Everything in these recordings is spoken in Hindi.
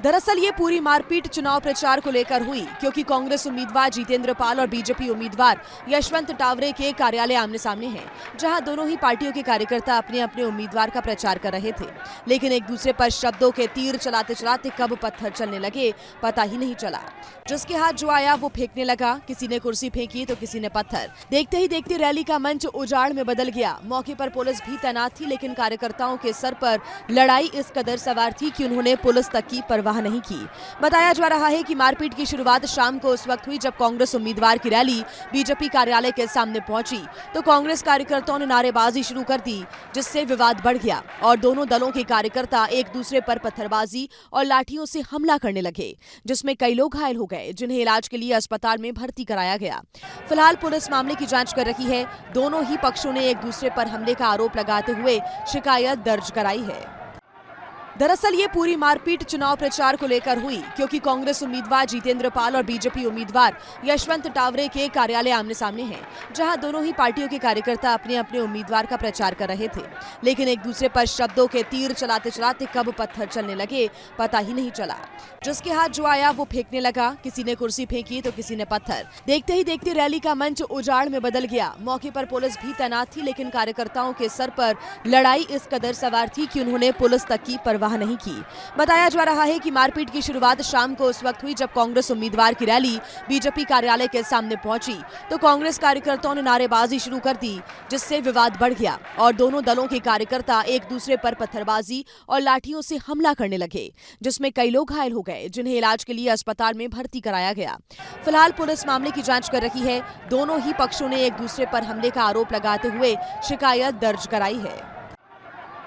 दरअसल ये पूरी मारपीट चुनाव प्रचार को लेकर हुई, क्योंकि कांग्रेस उम्मीदवार जितेंद्र पाल और बीजेपी उम्मीदवार यशवंत टावरे के कार्यालय आमने सामने हैं, जहां दोनों ही पार्टियों के कार्यकर्ता अपने अपने उम्मीदवार का प्रचार कर रहे थे। लेकिन एक दूसरे पर शब्दों के तीर चलाते चलाते कब पत्थर चलने लगे पता ही नहीं चला। जिसके हाथ जो आया वो फेंकने लगा, किसी ने कुर्सी फेंकी तो किसी ने पत्थर। देखते ही देखते रैली का मंच उजाड़ में बदल गया। मौके पर पुलिस भी तैनात थी, लेकिन कार्यकर्ताओं के सर पर लड़ाई इस कदर सवार थी कि उन्होंने पुलिस तक की परवाह नहीं की। बताया जा रहा है कि मारपीट की शुरुआत शाम को उस वक्त हुई जब कांग्रेस उम्मीदवार की रैली बीजेपी कार्यालय के सामने पहुंची तो कांग्रेस कार्यकर्ताओं ने नारेबाजी शुरू कर दी, जिससे विवाद बढ़ गया और दोनों दलों के कार्यकर्ता एक दूसरे पर पत्थरबाजी और लाठियों से हमला करने लगे, जिसमें कई लोग घायल हो गए, जिन्हें इलाज के लिए अस्पताल में भर्ती कराया गया। फिलहाल पुलिस मामले की जांच कर रही है। दोनों ही पक्षों ने एक दूसरे पर हमले का आरोप लगाते हुए शिकायत दर्ज कराई है। दरअसल ये पूरी मारपीट चुनाव प्रचार को लेकर हुई, क्योंकि कांग्रेस उम्मीदवार जितेंद्र पाल और बीजेपी उम्मीदवार यशवंत टावरे के कार्यालय आमने सामने हैं, जहां दोनों ही पार्टियों के कार्यकर्ता अपने अपने उम्मीदवार का प्रचार कर रहे थे। लेकिन एक दूसरे पर शब्दों के तीर चलाते चलाते कब पत्थर चलने लगे पता ही नहीं चला। जिसके हाथ जो आया वो फेंकने लगा, किसी ने कुर्सी फेंकी तो किसी ने पत्थर। देखते ही देखते रैली का मंच उजाड़ में बदल गया। मौके पर पुलिस भी तैनात थी, लेकिन कार्यकर्ताओं के सर पर लड़ाई इस कदर सवार थी कि उन्होंने पुलिस तक की परवाह नहीं की। बताया जा रहा है कि मारपीट की शुरुआत शाम को उस वक्त हुई जब कांग्रेस उम्मीदवार की रैली बीजेपी कार्यालय के सामने पहुंची तो कांग्रेस कार्यकर्ताओं ने नारेबाजी शुरू कर दी, जिससे विवाद बढ़ गया और दोनों दलों के कार्यकर्ता एक दूसरे पर पत्थरबाजी और लाठियों से हमला करने लगे, जिसमें कई लोग घायल हो गए, जिन्हें इलाज के लिए अस्पताल में भर्ती कराया गया। फिलहाल पुलिस मामले की जांच कर रही है। दोनों ही पक्षों ने एक दूसरे पर हमले का आरोप लगाते हुए शिकायत दर्ज कराई है।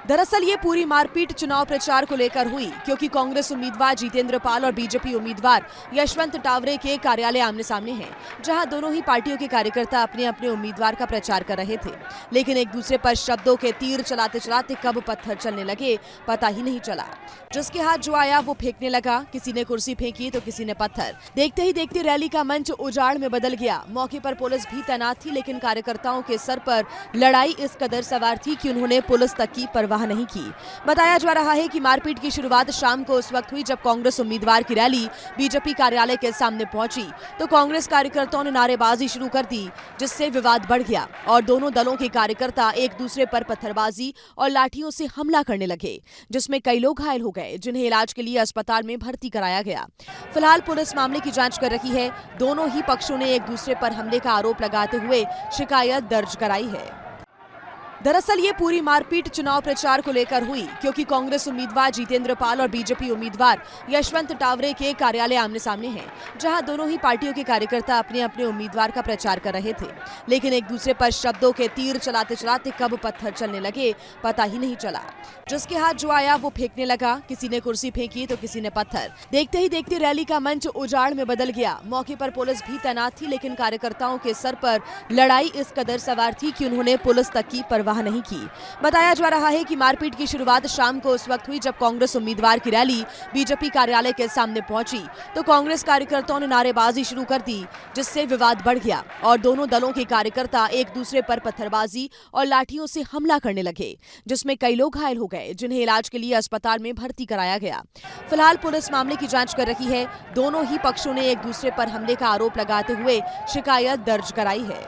दरअसल ये पूरी मारपीट चुनाव प्रचार को लेकर हुई, क्योंकि कांग्रेस उम्मीदवार जितेंद्र पाल और बीजेपी उम्मीदवार यशवंत टावरे के कार्यालय आमने सामने हैं, जहां दोनों ही पार्टियों के कार्यकर्ता अपने अपने उम्मीदवार का प्रचार कर रहे थे। लेकिन एक दूसरे पर शब्दों के तीर चलाते चलाते कब पत्थर चलने लगे पता ही नहीं चला। जिसके हाथ जो आया वो फेंकने लगा, किसी ने कुर्सी फेंकी तो किसी ने पत्थर। देखते ही देखते रैली का मंच उजाड़ में बदल गया। मौके पर पुलिस भी तैनात थी, लेकिन कार्यकर्ताओं के सर पर लड़ाई इस कदर सवार थी कि उन्होंने पुलिस तक की परवाह नहीं की। बताया जा रहा है कि मारपीट की शुरुआत शाम को उस वक्त हुई जब कांग्रेस उम्मीदवार की रैली बीजेपी कार्यालय के सामने पहुंची तो कांग्रेस कार्यकर्ताओं ने नारेबाजी शुरू कर दी, जिससे विवाद बढ़ गया और दोनों दलों के कार्यकर्ता एक दूसरे पर पत्थरबाजी और लाठियों से हमला करने लगे, जिसमें कई लोग घायल हो गए, जिन्हें इलाज के लिए अस्पताल में भर्ती कराया गया। फिलहाल पुलिस मामले की जांच कर रही है। दोनों ही पक्षों ने एक दूसरे पर हमले का आरोप लगाते हुए शिकायत दर्ज कराई है। दरअसल ये पूरी मारपीट चुनाव प्रचार को लेकर हुई, क्योंकि कांग्रेस उम्मीदवार जितेंद्र पाल और बीजेपी उम्मीदवार यशवंत टावरे के कार्यालय आमने सामने हैं, जहां दोनों ही पार्टियों के कार्यकर्ता अपने अपने उम्मीदवार का प्रचार कर रहे थे। लेकिन एक दूसरे पर शब्दों के तीर चलाते चलाते कब पत्थर चलने लगे पता ही नहीं चला। जिसके हाथ जो आया वो फेंकने लगा, किसी ने कुर्सी फेंकी तो किसी ने पत्थर। देखते ही देखते रैली का मंच उजाड़ में बदल गया। मौके पर पुलिस भी तैनात थी, लेकिन कार्यकर्ताओं के सर पर लड़ाई इस कदर सवार थी कि उन्होंने पुलिस तक की परवाह नहीं की। बताया जा रहा है कि मारपीट की शुरुआत शाम को उस वक्त हुई जब कांग्रेस उम्मीदवार की रैली बीजेपी कार्यालय के सामने पहुंची तो कांग्रेस कार्यकर्ताओं ने नारेबाजी शुरू कर दी, जिससे विवाद बढ़ गया और दोनों दलों के कार्यकर्ता एक दूसरे पर पत्थरबाजी और लाठियों से हमला करने लगे, जिसमें कई लोग घायल हो गए, जिन्हें इलाज के लिए अस्पताल में भर्ती कराया गया। फिलहाल पुलिस मामले की जांच कर रही है। दोनों ही पक्षों ने एक दूसरे पर हमले का आरोप लगाते हुए शिकायत दर्ज कराई है।